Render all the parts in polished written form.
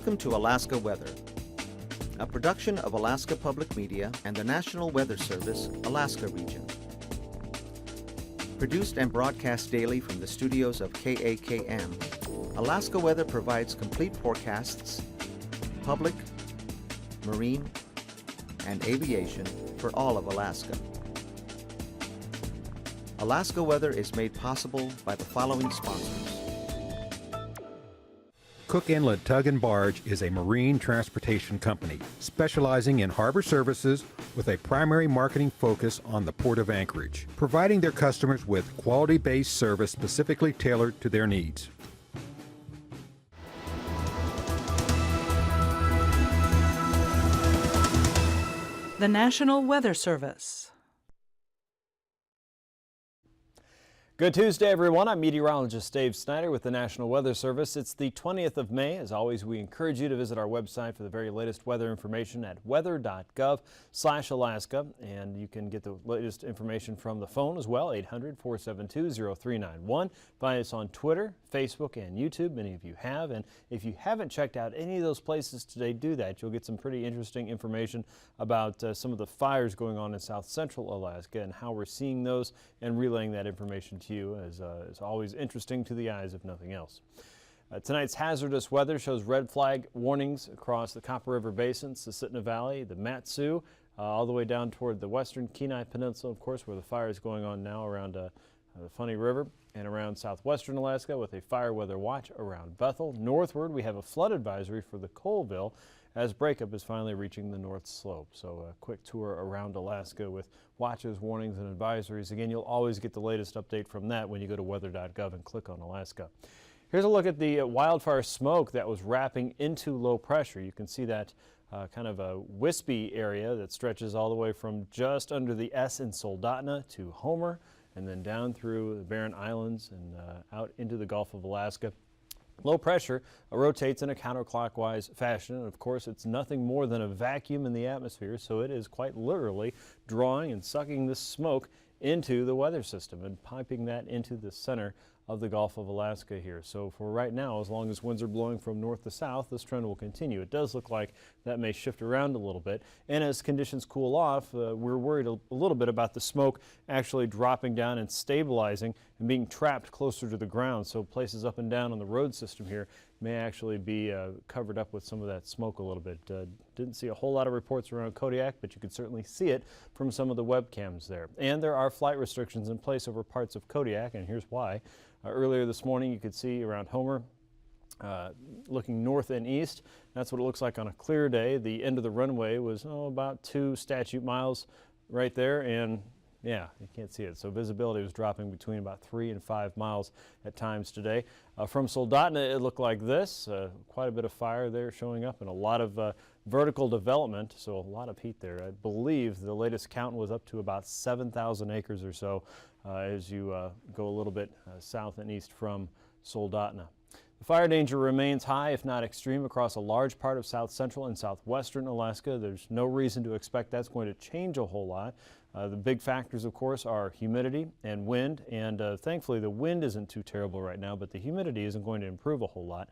Welcome to Alaska Weather, a production of Alaska Public Media and the National Weather Service, Alaska Region. Produced and broadcast daily from the studios of KAKM, Alaska Weather provides complete forecasts, public, marine, and aviation for all of Alaska. Alaska Weather is made possible by the following sponsors. Cook Inlet Tug and Barge is a marine transportation company specializing in harbor services with a primary marketing focus on the Port of Anchorage, providing their customers with quality-based service specifically tailored to their needs. The National Weather Service. Good Tuesday, everyone. I'm meteorologist Dave Snider with the National Weather Service. It's the 20th of May. As always, we encourage you to visit our website for the very latest weather information at weather.gov/Alaska. And you can get the latest information from the phone as well, 800-472-0391. Find us on Twitter, Facebook, and YouTube. Many of you have. And if you haven't checked out any of those places today, do that. You'll get some pretty interesting information about some of the fires going on in south central Alaska and how we're seeing those and relaying that information to you is always interesting to the eyes, if nothing else. Tonight's hazardous weather shows red flag warnings across the Copper River Basin, Susitna Valley, the Mat-Su, all the way down toward the western Kenai Peninsula, of course, where the fire is going on now around the Funny River, and around southwestern Alaska with a fire weather watch around Bethel. Northward, we have a flood advisory for the Colville as breakup is finally reaching the North Slope. So a quick tour around Alaska with watches, warnings, and advisories. Again, you'll always get the latest update from that when you go to weather.gov and click on Alaska. Here's a look at the wildfire smoke that was wrapping into low pressure. You can see that kind of a wispy area that stretches all the way from just under the S in Soldotna to Homer, and then down through the Barren Islands and out into the Gulf of Alaska. Low pressure rotates in a counterclockwise fashion, and of course it's nothing more than a vacuum in the atmosphere, so it is quite literally drawing and sucking this smoke into the weather system and piping that into the center of the Gulf of Alaska here. So for right now, as long as winds are blowing from north to south, this trend will continue. It does look like that may shift around a little bit, and as conditions cool off, we're worried a little bit about the smoke actually dropping down and stabilizing and being trapped closer to the ground. So places up and down on the road system here may actually be covered up with some of that smoke a little bit. Didn't see a whole lot of reports around Kodiak, but you could certainly see it from some of the webcams there. And there are flight restrictions in place over parts of Kodiak, and here's why. Earlier this morning, you could see around Homer, looking north and east. That's what it looks like on a clear day. The end of the runway was about 2 statute miles right there, and yeah, you can't see it. So visibility was dropping between about 3 and 5 miles at times today. From Soldotna, it looked like this. Quite a bit of fire there showing up and a lot of vertical development, so a lot of heat there. I believe the latest count was up to about 7,000 acres or so as you go a little bit south and east from Soldotna. The fire danger remains high, if not extreme, across a large part of south central and southwestern Alaska. There's no reason to expect that's going to change a whole lot. The big factors, of course, are humidity and wind, and thankfully the wind isn't too terrible right now, but the humidity isn't going to improve a whole lot.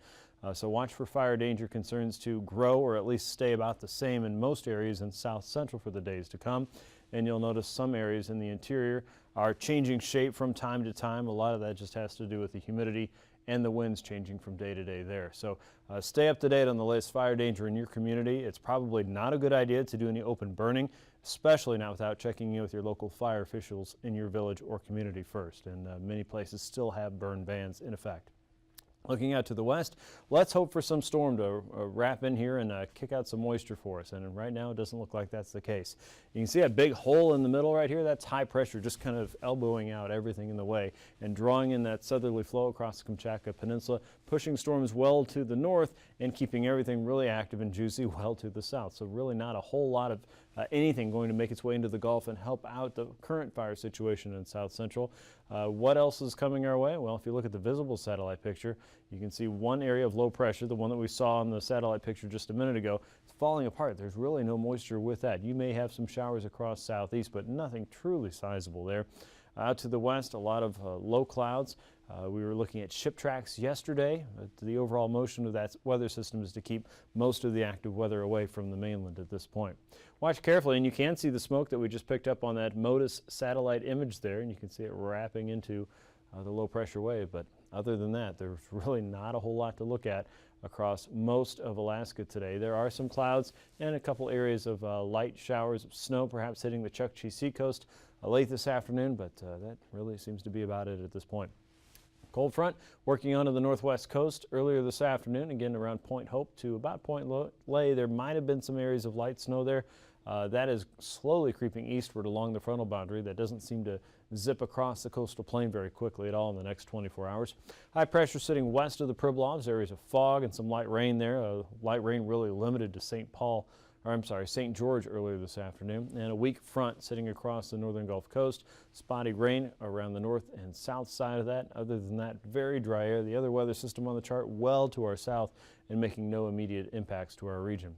So watch for fire danger concerns to grow or at least stay about the same in most areas in south central for the days to come. And you'll notice some areas in the interior are changing shape from time to time. A lot of that just has to do with the humidity and the winds changing from day to day there. So stay up to date on the latest fire danger in your community. It's probably not a good idea to do any open burning, especially not without checking in with your local fire officials in your village or community first. And many places still have burn bans in effect. Looking out to the west, let's hope for some storm to wrap in here and kick out some moisture for us. And right now, it doesn't look like that's the case. You can see a big hole in the middle right here. That's high pressure, just kind of elbowing out everything in the way and drawing in that southerly flow across the Kamchatka Peninsula, pushing storms well to the north and keeping everything really active and juicy well to the south. So really not a whole lot of anything going to make its way into the Gulf and help out the current fire situation in south central. What else is coming our way? Well, if you look at the visible satellite picture, you can see one area of low pressure, the one that we saw on the satellite picture just a minute ago. It's falling apart. There's really no moisture with that. You may have some showers across southeast, but nothing truly sizable there. Out to the west, a lot of low clouds. We were looking at ship tracks yesterday. The overall motion of that weather system is to keep most of the active weather away from the mainland at this point. Watch carefully, and you can see the smoke that we just picked up on that MODIS satellite image there, and you can see it wrapping into the low pressure wave. But other than that, there's really not a whole lot to look at across most of Alaska today. There are some clouds and a couple areas of light showers of snow perhaps hitting the Chukchi Seacoast late this afternoon, but that really seems to be about it at this point. Cold front working onto the northwest coast earlier this afternoon, again around Point Hope to about Point Lay. There might have been some areas of light snow there. That is slowly creeping eastward along the frontal boundary. That doesn't seem to zip across the coastal plain very quickly at all in the next 24 hours. High pressure sitting west of the Pribilofs, areas of fog and some light rain there. Light rain really limited to St. George earlier this afternoon, and a weak front sitting across the northern Gulf Coast. Spotty rain around the north and south side of that. Other than that, very dry air. The other weather system on the chart well to our south and making no immediate impacts to our region.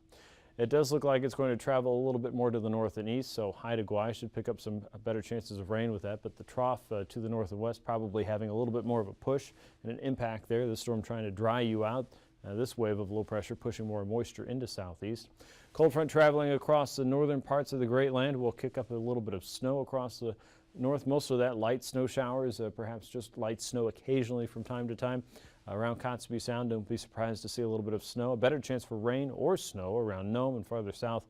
It does look like it's going to travel a little bit more to the north and east, so Haida Gwaii should pick up some better chances of rain with that, but the trough to the north and west probably having a little bit more of a push and an impact there. The storm trying to dry you out. This wave of low pressure pushing more moisture into southeast. Cold front traveling across the northern parts of the Great Land will kick up a little bit of snow across the north. Most of that light snow showers, perhaps just light snow occasionally from time to time. Around Kotzebue Sound, don't be surprised to see a little bit of snow. A better chance for rain or snow around Nome and farther south.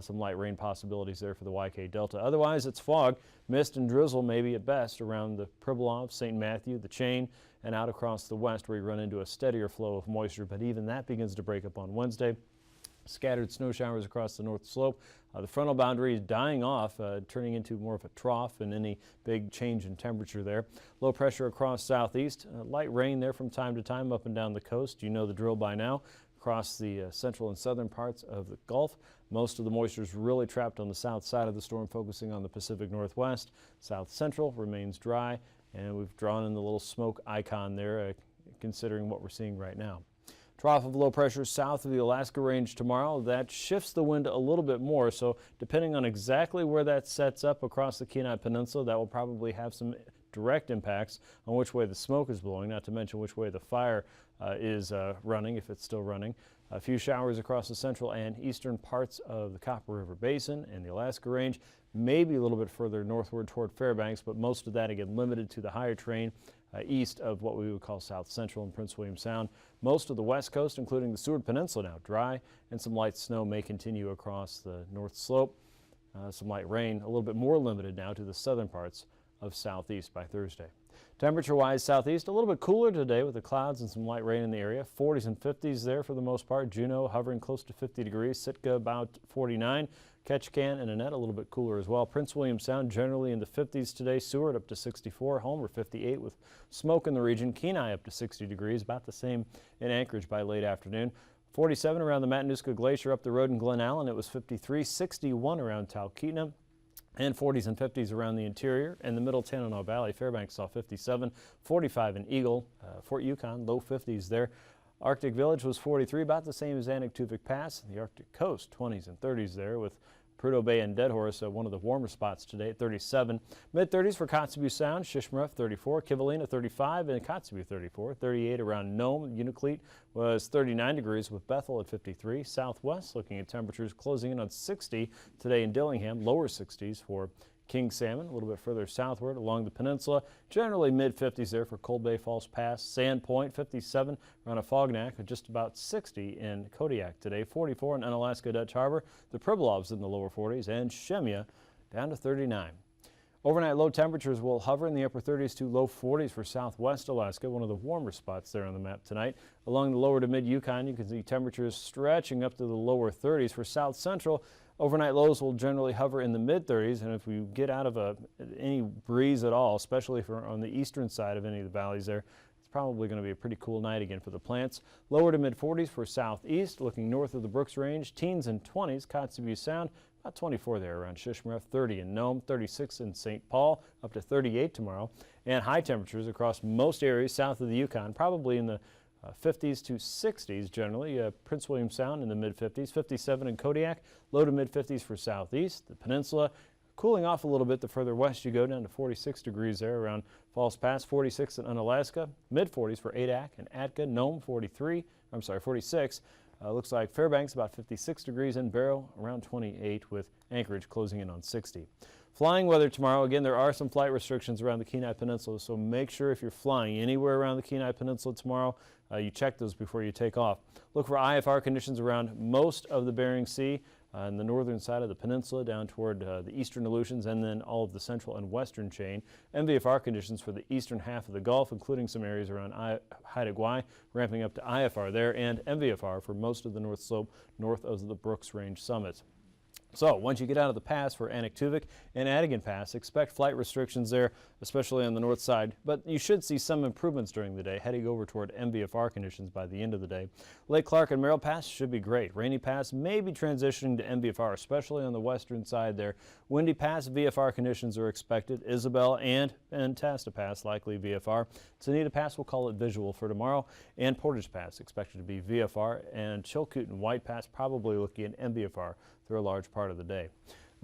Some light rain possibilities there for the YK Delta. Otherwise, it's fog, mist and drizzle maybe at best around the Pribilof, St. Matthew, the Chain, and out across the west where you run into a steadier flow of moisture. But even that begins to break up on Wednesday. Scattered snow showers across the north slope. The frontal boundary is dying off, turning into more of a trough and any big change in temperature there. Low pressure across southeast. Light rain there from time to time up and down the coast. You know the drill by now. Across the central and southern parts of the Gulf. Most of the moisture is really trapped on the south side of the storm, focusing on the Pacific Northwest. South Central remains dry, and we've drawn in the little smoke icon there, considering what we're seeing right now. Trough of low pressure south of the Alaska Range tomorrow. That shifts the wind a little bit more, so depending on exactly where that sets up across the Kenai Peninsula, that will probably have some direct impacts on which way the smoke is blowing, not to mention which way the fire is running, if it's still running. A few showers across the central and eastern parts of the Copper River Basin and the Alaska Range, maybe a little bit further northward toward Fairbanks, but most of that again limited to the higher terrain east of what we would call South Central and Prince William Sound. Most of the west coast, including the Seward Peninsula, now dry, and some light snow may continue across the north slope. Some light rain, a little bit more limited now to the southern parts of southeast by Thursday. Temperature-wise, southeast, a little bit cooler today with the clouds and some light rain in the area. 40s and 50s there for the most part. Juneau hovering close to 50 degrees. Sitka about 49. Ketchikan and Annette a little bit cooler as well. Prince William Sound generally in the 50s today. Seward up to 64. Homer 58 with smoke in the region. Kenai up to 60 degrees. About the same in Anchorage by late afternoon. 47 around the Matanuska Glacier up the road in Glen Allen. It was 53. 61 around Talkeetna. And 40s and 50s around the interior and the middle Tanana Valley. Fairbanks saw 57, 45 in Eagle, Fort Yukon, low 50s there. Arctic Village was 43, about the same as Anaktuvik Pass. The Arctic Coast, 20s and 30s there with Prudhoe Bay and Deadhorse, one of the warmer spots today at 37. Mid-30s for Kotzebue Sound, Shishmaref 34, Kivalina 35, and Kotzebue 34. 38 around Nome. Unalakleet was 39 degrees with Bethel at 53. Southwest looking at temperatures closing in on 60 today in Dillingham, lower 60s for King Salmon, a little bit further southward along the peninsula. Generally mid-50s there for Cold Bay Falls Pass. Sand Point, 57 around Afognak, just about 60 in Kodiak today. 44 in Unalaska Dutch Harbor. The Pribilofs in the lower 40s, and Shemya down to 39. Overnight low temperatures will hover in the upper 30s to low 40s for southwest Alaska, one of the warmer spots there on the map tonight. Along the lower to mid-Yukon, you can see temperatures stretching up to the lower 30s. For south central, overnight lows will generally hover in the mid-30s, and if we get out of any breeze at all, especially if we're on the eastern side of any of the valleys there, it's probably going to be a pretty cool night again for the plants. Lower to mid-40s for southeast, looking north of the Brooks Range, teens and 20s, Kotzebue Sound, about 24 there around Shishmaref, 30 in Nome, 36 in St. Paul, up to 38 tomorrow, and high temperatures across most areas south of the Yukon, probably in the 50s to 60s generally. Prince William Sound in the mid-50s, 57 in Kodiak, low to mid-50s for southeast. The peninsula cooling off a little bit the further west you go, down to 46 degrees there around Falls Pass, 46 in Unalaska, mid-40s for Adak and Atka, Nome 46. Looks like Fairbanks about 56 degrees and Barrow around 28 with Anchorage closing in on 60. Flying weather tomorrow. Again, there are some flight restrictions around the Kenai Peninsula, so make sure if you're flying anywhere around the Kenai Peninsula tomorrow, you check those before you take off. Look for IFR conditions around most of the Bering Sea on the northern side of the peninsula down toward the eastern Aleutians and then all of the central and western chain. MVFR conditions for the eastern half of the Gulf, including some areas around Haida Gwaii, ramping up to IFR there, and MVFR for most of the North Slope north of the Brooks Range summits. So once you get out of the pass for Anaktuvik and Adigan Pass, expect flight restrictions there, especially on the north side, but you should see some improvements during the day, heading over toward MVFR conditions by the end of the day. Lake Clark and Merrill Pass should be great. Rainy Pass may be transitioning to MVFR, especially on the western side there. Windy Pass, VFR conditions are expected. Isabel and Tasta Pass, likely VFR. Sonita Pass, we'll call it visual for tomorrow. And Portage Pass, expected to be VFR. And Chilkoot and White Pass, probably looking at MVFR through a large part of the day.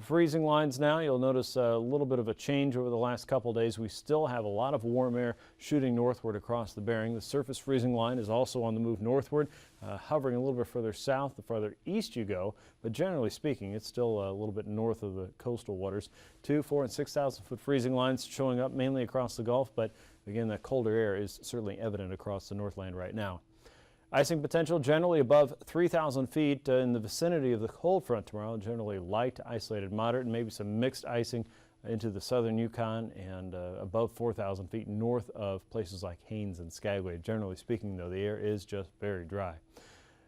Freezing lines now, you'll notice a little bit of a change over the last couple days. We still have a lot of warm air shooting northward across the Bering. The surface freezing line is also on the move northward, hovering a little bit further south the farther east you go, but generally speaking, it's still a little bit north of the coastal waters. 2, 4, and 6,000 foot freezing lines showing up mainly across the Gulf, but again, that colder air is certainly evident across the Northland right now. Icing potential generally above 3,000 feet in the vicinity of the cold front tomorrow, generally light to isolated moderate and maybe some mixed icing into the southern Yukon and above 4,000 feet north of places like Haines and Skagway. Generally speaking, though, the air is just very dry.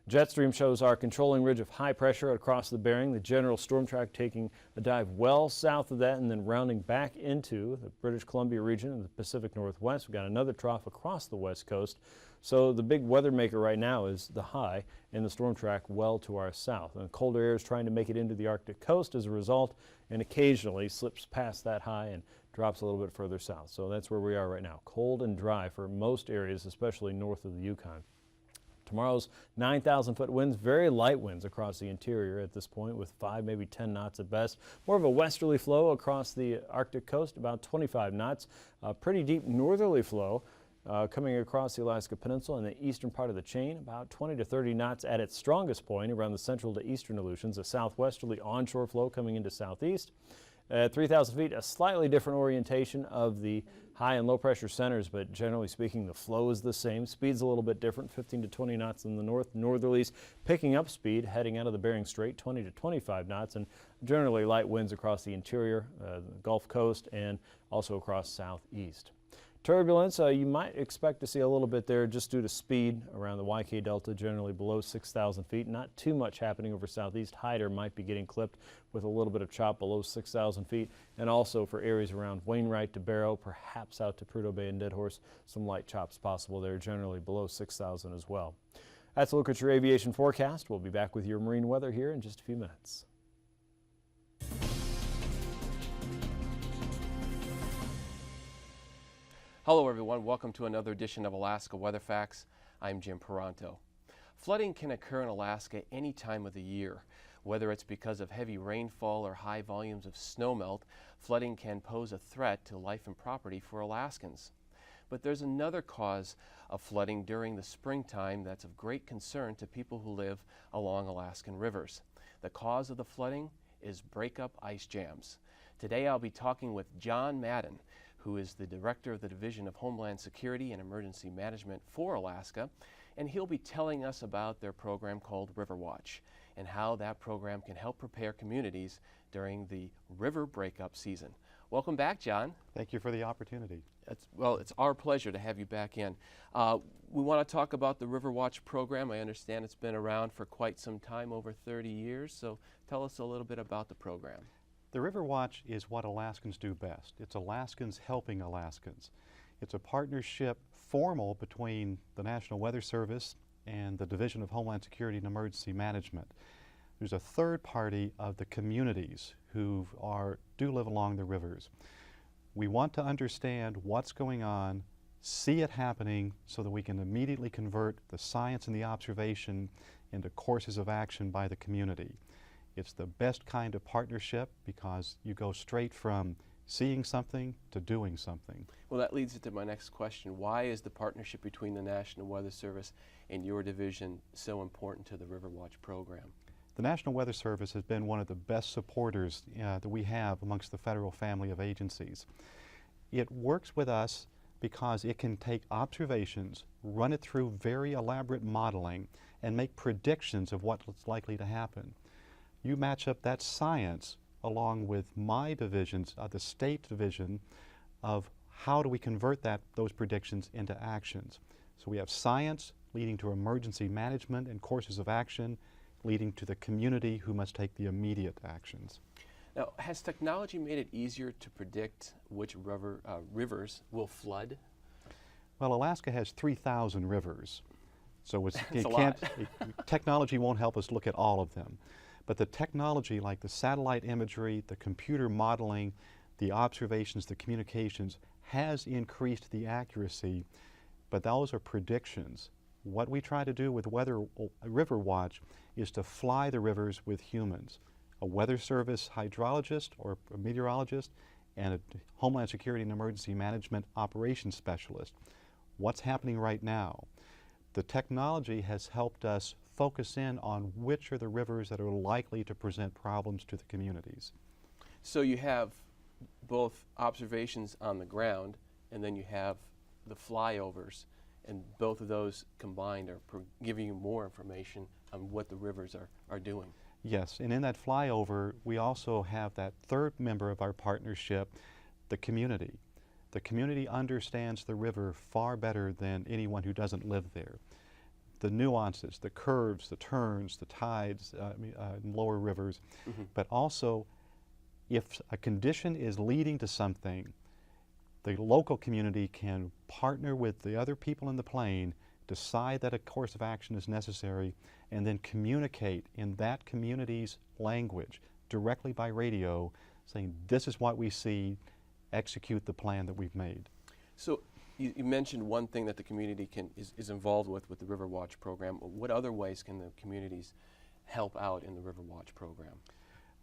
Jet stream shows our controlling ridge of high pressure across the Bering. The general storm track taking a dive well south of that and then rounding back into the British Columbia region and the Pacific Northwest. We've got another trough across the west coast. So the big weather maker right now is the high and the storm track well to our south. And colder air is trying to make it into the Arctic coast as a result and occasionally slips past that high and drops a little bit further south. So that's where we are right now. Cold and dry for most areas, especially north of the Yukon. Tomorrow's 9,000 foot winds, very light winds across the interior at this point with 5, maybe 10 knots at best. More of a westerly flow across the Arctic coast, about 25 knots. Pretty deep northerly flow coming across the Alaska Peninsula in the eastern part of the chain, about 20 to 30 knots at its strongest point around the central to eastern Aleutians. A southwesterly onshore flow coming into southeast. At 3,000 feet, a slightly different orientation of the high and low pressure centers, but generally speaking, the flow is the same. Speed's a little bit different, 15 to 20 knots in the north. Northerlies picking up speed, heading out of the Bering Strait, 20 to 25 knots, and generally light winds across the interior, the Gulf Coast, and also across southeast. Turbulence, you might expect to see a little bit there just due to speed around the YK Delta, generally below 6,000 feet. Not too much happening over southeast. Hyder might be getting clipped with a little bit of chop below 6,000 feet. And also for areas around Wainwright to Barrow, perhaps out to Prudhoe Bay and Deadhorse, some light chops possible there, generally below 6,000 as well. That's a look at your aviation forecast. We'll be back with your marine weather here in just a few minutes. Hello everyone, welcome to another edition of Alaska Weather Facts. I'm Jim Peranto. Flooding can occur in Alaska any time of the year. Whether it's because of heavy rainfall or high volumes of snowmelt, flooding can pose a threat to life and property for Alaskans. But there's another cause of flooding during the springtime that's of great concern to people who live along Alaskan rivers. The cause of the flooding is breakup ice jams. Today I'll be talking with John Madden, who is the Director of the Division of Homeland Security and Emergency Management for Alaska, and he'll be telling us about their program called River Watch and how that program can help prepare communities during the river breakup season. Welcome back, John. Thank you for the opportunity. It's our pleasure to have you back in. We want to talk about the River Watch program. I understand it's been around for quite some time, over 30 years, so tell us a little bit about the program. The River Watch is what Alaskans do best. It's Alaskans helping Alaskans. It's a partnership formal between the National Weather Service and the Division of Homeland Security and Emergency Management. There's a third party of the communities who do live along the rivers. We want to understand what's going on, see it happening so that we can immediately convert the science and the observation into courses of action by the community. It's the best kind of partnership because you go straight from seeing something to doing something. Well, that leads into my next question. Why is the partnership between the National Weather Service and your division so important to the Riverwatch program? The National Weather Service has been one of the best supporters that we have amongst the federal family of agencies. It works with us because it can take observations, run it through very elaborate modeling, and make predictions of what's likely to happen. You match up that science along with my divisions, the state division, of how do we convert those predictions into actions. So we have science leading to emergency management and courses of action, leading to the community who must take the immediate actions. Now, has technology made it easier to predict which rivers will flood? Well, Alaska has 3,000 rivers, so technology won't help us look at all of them. But the technology like the satellite imagery, the computer modeling, the observations, the communications has increased the accuracy, but those are predictions. What we try to do with River Watch is to fly the rivers with humans. A Weather Service hydrologist or a meteorologist and a Homeland Security and Emergency Management operations specialist. What's happening right now? The technology has helped us focus in on which are the rivers that are likely to present problems to the communities. So you have both observations on the ground and then you have the flyovers, and both of those combined are giving you more information on what the rivers are doing. Yes, and in that flyover we also have that third member of our partnership, the community. The community understands the river far better than anyone who doesn't live there. The nuances, the curves, the turns, the tides, in lower rivers, but also if a condition is leading to something, the local community can partner with the other people in the plain, decide that a course of action is necessary, and then communicate in that community's language directly by radio, saying this is what we see, execute the plan that we've made. So you mentioned one thing that the community is involved with the Riverwatch program. What other ways can the communities help out in the Riverwatch program?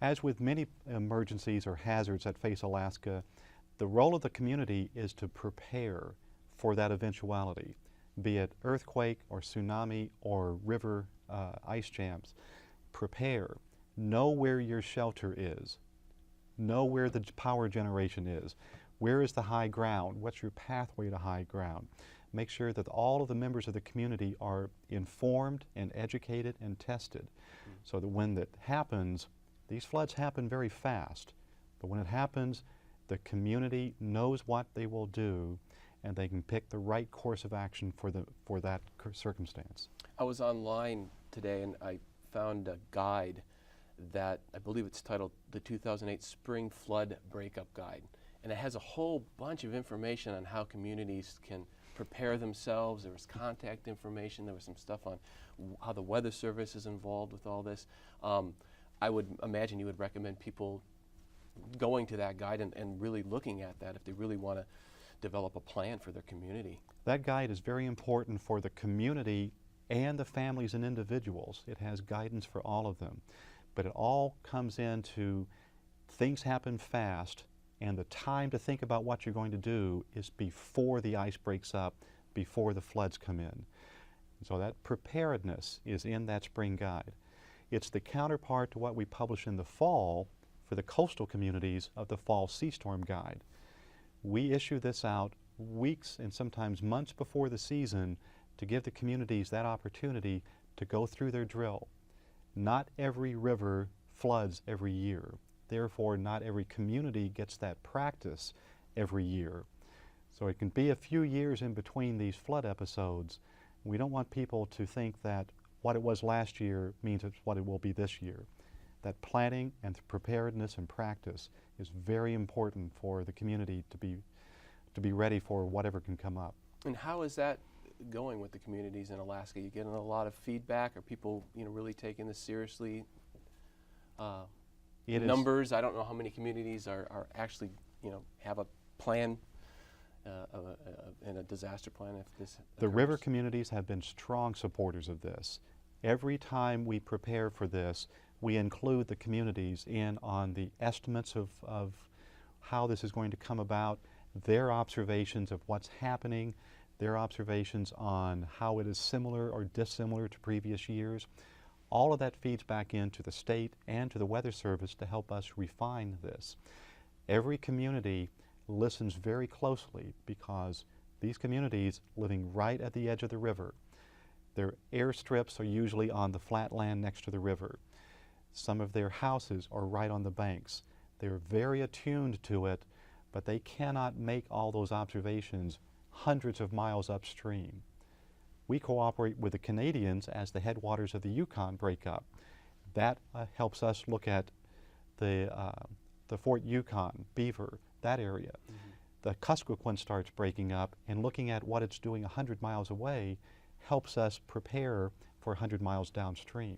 As with many emergencies or hazards that face Alaska, the role of the community is to prepare for that eventuality, be it earthquake or tsunami or river ice jams. Prepare. Know where your shelter is. Know where the power generation is. Where is the high ground? What's your pathway to high ground? Make sure that all of the members of the community are informed and educated and tested so that when that happens, these floods happen very fast, but when it happens, the community knows what they will do and they can pick the right course of action for that circumstance. I was online today and I found a guide that I believe it's titled the 2008 Spring Flood Breakup Guide. And it has a whole bunch of information on how communities can prepare themselves. There was contact information. There was some stuff on how the Weather Service is involved with all this. I would imagine you would recommend people going to that guide and really looking at that if they really want to develop a plan for their community. That guide is very important for the community and the families and individuals. It has guidance for all of them. But it all comes into things happen fast, and the time to think about what you're going to do is before the ice breaks up, before the floods come in. So that preparedness is in that spring guide. It's the counterpart to what we publish in the fall for the coastal communities of the Fall Sea Storm Guide. We issue this out weeks and sometimes months before the season to give the communities that opportunity to go through their drill. Not every river floods every year. Therefore, not every community gets that practice every year. So it can be a few years in between these flood episodes. We don't want people to think that what it was last year means it's what it will be this year. That planning and preparedness and practice is very important for the community to be ready for whatever can come up. And how is that going with the communities in Alaska? You getting a lot of feedback? Are people really taking this seriously? Numbers, I don't know how many communities are actually have a plan and a disaster plan if this The occurs. river communities have been strong supporters of this. Every time we prepare for this, we include the communities in on the estimates of how this is going to come about, their observations of what's happening, their observations on how it is similar or dissimilar to previous years. All of that feeds back into the state and to the Weather Service to help us refine this. Every community listens very closely because these communities living right at the edge of the river, their airstrips are usually on the flat land next to the river. Some of their houses are right on the banks. They're very attuned to it, but they cannot make all those observations hundreds of miles upstream. We cooperate with the Canadians as the headwaters of the Yukon break up. That helps us look at the Fort Yukon, Beaver, that area. The Kuskokwim starts breaking up, and looking at what it's doing 100 miles away helps us prepare for 100 miles downstream.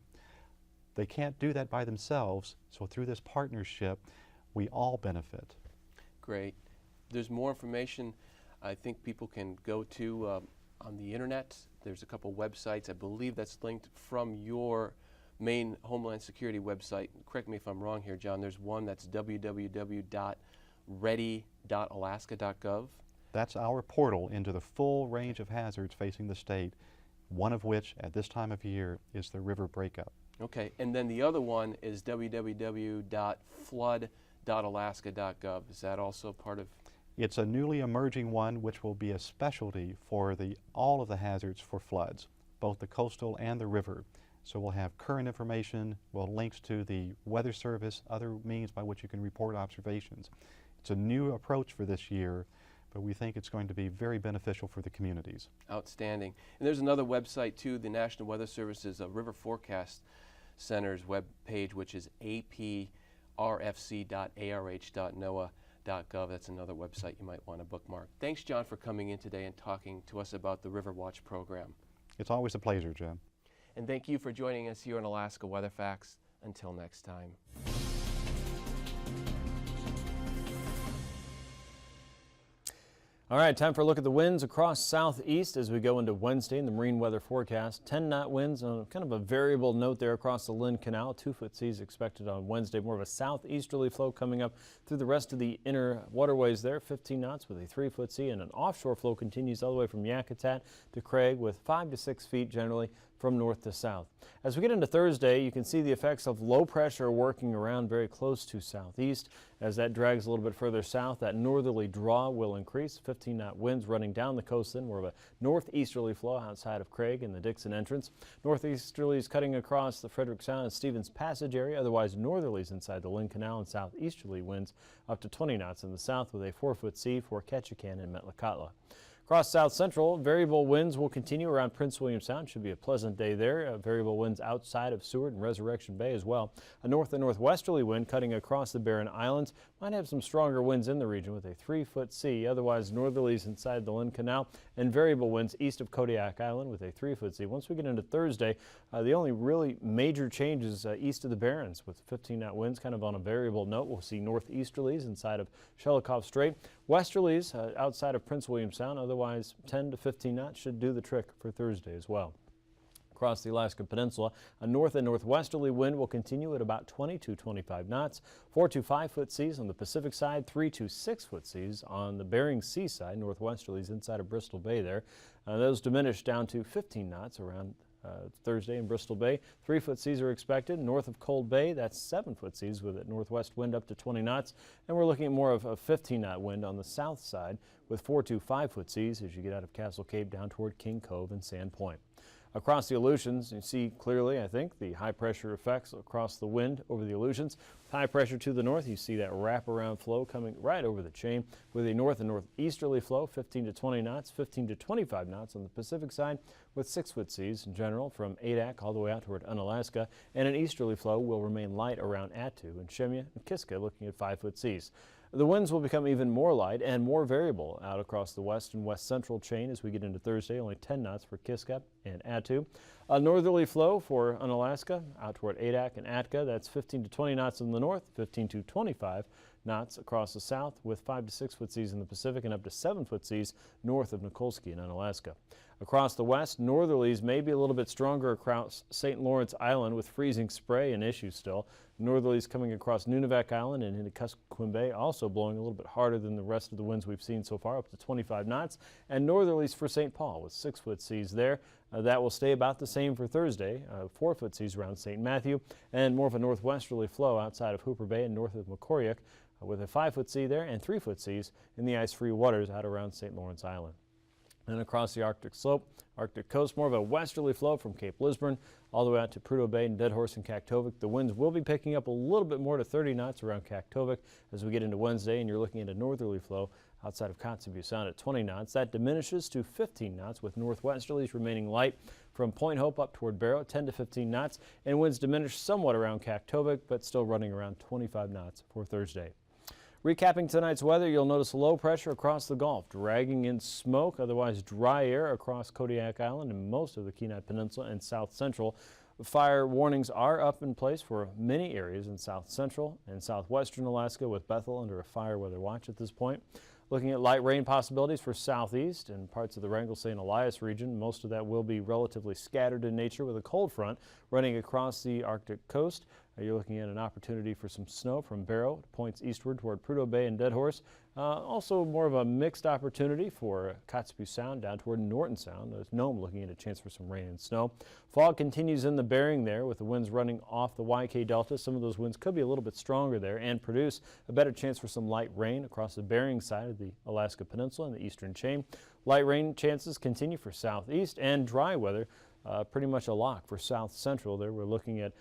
They can't do that by themselves, so through this partnership, we all benefit. Great. There's more information I think people can go to on the internet. There's a couple websites. I believe that's linked from your main Homeland Security website. Correct me if I'm wrong here, John. There's one that's www.ready.alaska.gov. That's our portal into the full range of hazards facing the state, one of which at this time of year is the river breakup. Okay, and then the other one is www.flood.alaska.gov. Is that also part of? It's a newly emerging one which will be a specialty for all of the hazards for floods, both the coastal and the river. So we'll have current information, we'll links to the Weather Service, other means by which you can report observations. It's a new approach for this year, but we think it's going to be very beneficial for the communities. Outstanding. And there's another website too, the National Weather Service's River Forecast Center's web page, which is aprfc.arh.noaa.gov. That's another website you might want to bookmark. Thanks, John, for coming in today and talking to us about the River Watch program. It's always a pleasure, Jim. And thank you for joining us here on Alaska Weather Facts. Until next time. All right, time for a look at the winds across southeast as we go into Wednesday in the marine weather forecast. 10-knot winds on kind of a variable note there across the Lynn Canal. 2-foot seas expected on Wednesday. More of a southeasterly flow coming up through the rest of the inner waterways there. 15 knots with a 3-foot sea, and an offshore flow continues all the way from Yakutat to Craig with 5 to 6 feet generally from north to south. As we get into Thursday, you can see the effects of low pressure working around very close to southeast. As that drags a little bit further south, that northerly draw will increase. 15-knot winds running down the coast, then more of a northeasterly flow outside of Craig and the Dixon entrance. Northeasterlies cutting across the Frederick Sound and Stevens Passage area, otherwise northerlies inside the Lynn Canal, and southeasterly winds up to 20 knots in the south with a 4-foot sea for Ketchikan and Metlakatla. Across south central, variable winds will continue around Prince William Sound. Should be a pleasant day there. Variable winds outside of Seward and Resurrection Bay as well. A north and northwesterly wind cutting across the Barren Islands. Might have some stronger winds in the region with a 3-foot sea. Otherwise, northerlies inside the Lynn Canal, and variable winds east of Kodiak Island with a 3-foot sea. Once we get into Thursday, the only really major changes east of the Barrens with 15-knot winds kind of on a variable note. We'll see northeasterlies inside of Shelikof Strait. Westerlies outside of Prince William Sound, otherwise 10 to 15 knots should do the trick for Thursday as well. Across the Alaska Peninsula, a north and northwesterly wind will continue at about 20 to 25 knots. 4 to 5-foot seas on the Pacific side, 3 to 6-foot seas on the Bering Sea side, northwesterlies inside of Bristol Bay there. Those diminish down to 15 knots around Thursday in Bristol Bay. 3-foot seas are expected north of Cold Bay. That's 7-foot seas with a northwest wind up to 20 knots. And we're looking at more of a 15-knot wind on the south side with 4 to 5-foot seas as you get out of Castle Cape down toward King Cove and Sand Point. Across the Aleutians, you see clearly, I think, the high pressure effects across the wind over the Aleutians. High pressure to the north, you see that wraparound flow coming right over the chain with a north and northeasterly flow, 15 to 20 knots, 15 to 25 knots on the Pacific side with 6-foot seas in general from Adak all the way out toward Unalaska, and an easterly flow will remain light around Attu and Shemya and Kiska looking at 5-foot seas. The winds will become even more light and more variable out across the west and west central chain as we get into Thursday, only 10 knots for Kiska and Attu. A northerly flow for Unalaska out toward Adak and Atka, that's 15 to 20 knots in the north, 15 to 25 knots across the south with 5 to 6-foot seas in the Pacific and up to 7-foot seas north of Nikolsky and Unalaska. Across the west, northerlies may be a little bit stronger across St. Lawrence Island with freezing spray an issue still. Northerlies coming across Nunivak Island and into Kuskokwim Bay, also blowing a little bit harder than the rest of the winds we've seen so far, up to 25 knots. And northerlies for St. Paul with 6-foot seas there. That will stay about the same for Thursday. 4-foot seas around St. Matthew, and more of a northwesterly flow outside of Hooper Bay and north of Macoriac, with a 5-foot sea there and 3-foot seas in the ice-free waters out around St. Lawrence Island. And across the Arctic slope, Arctic coast, more of a westerly flow from Cape Lisburne all the way out to Prudhoe Bay and Dead Horse and Kaktovik. The winds will be picking up a little bit more to 30 knots around Kaktovik as we get into Wednesday, and you're looking at a northerly flow outside of Kotzebue Sound at 20 knots. That diminishes to 15 knots with northwesterlies remaining light from Point Hope up toward Barrow, 10 to 15 knots, and winds diminish somewhat around Kaktovik, but still running around 25 knots for Thursday. Recapping tonight's weather, you'll notice low pressure across the Gulf, dragging in smoke, otherwise dry air across Kodiak Island and most of the Kenai Peninsula and South Central. Fire warnings are up in place for many areas in South Central and southwestern Alaska, with Bethel under a fire weather watch at this point. Looking at light rain possibilities for southeast and parts of the Wrangell St. Elias region. Most of that will be relatively scattered in nature with a cold front running across the Arctic coast. You're looking at an opportunity for some snow from Barrow to points eastward toward Prudhoe Bay and Dead Horse. Also more of a mixed opportunity for Kotzebue Sound down toward Norton Sound. There's Nome looking at a chance for some rain and snow. Fog continues in the Bering there with the winds running off the YK Delta. Some of those winds could be a little bit stronger there and produce a better chance for some light rain across the Bering side of the Alaska Peninsula and the eastern chain. Light rain chances continue for southeast, and dry weather pretty much a lock for south central there. We're looking at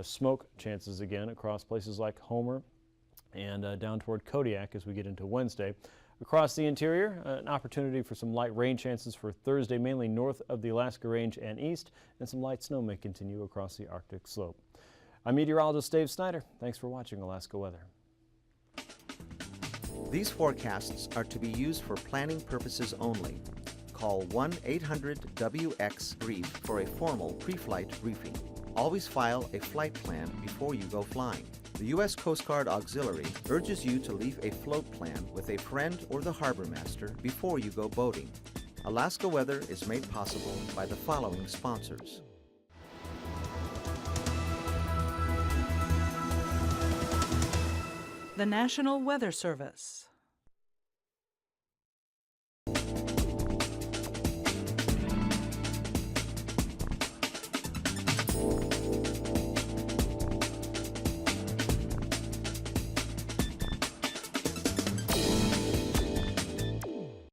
smoke chances again across places like Homer and down toward Kodiak as we get into Wednesday. Across the interior, an opportunity for some light rain chances for Thursday, mainly north of the Alaska Range and east, and some light snow may continue across the Arctic slope. I'm meteorologist Dave Snider. Thanks for watching Alaska Weather. These forecasts are to be used for planning purposes only. Call 1-800-WX-BRIEF for a formal pre-flight briefing. Always file a flight plan before you go flying. The U.S. Coast Guard Auxiliary urges you to leave a float plan with a friend or the harbor master before you go boating. Alaska Weather is made possible by the following sponsors. The National Weather Service.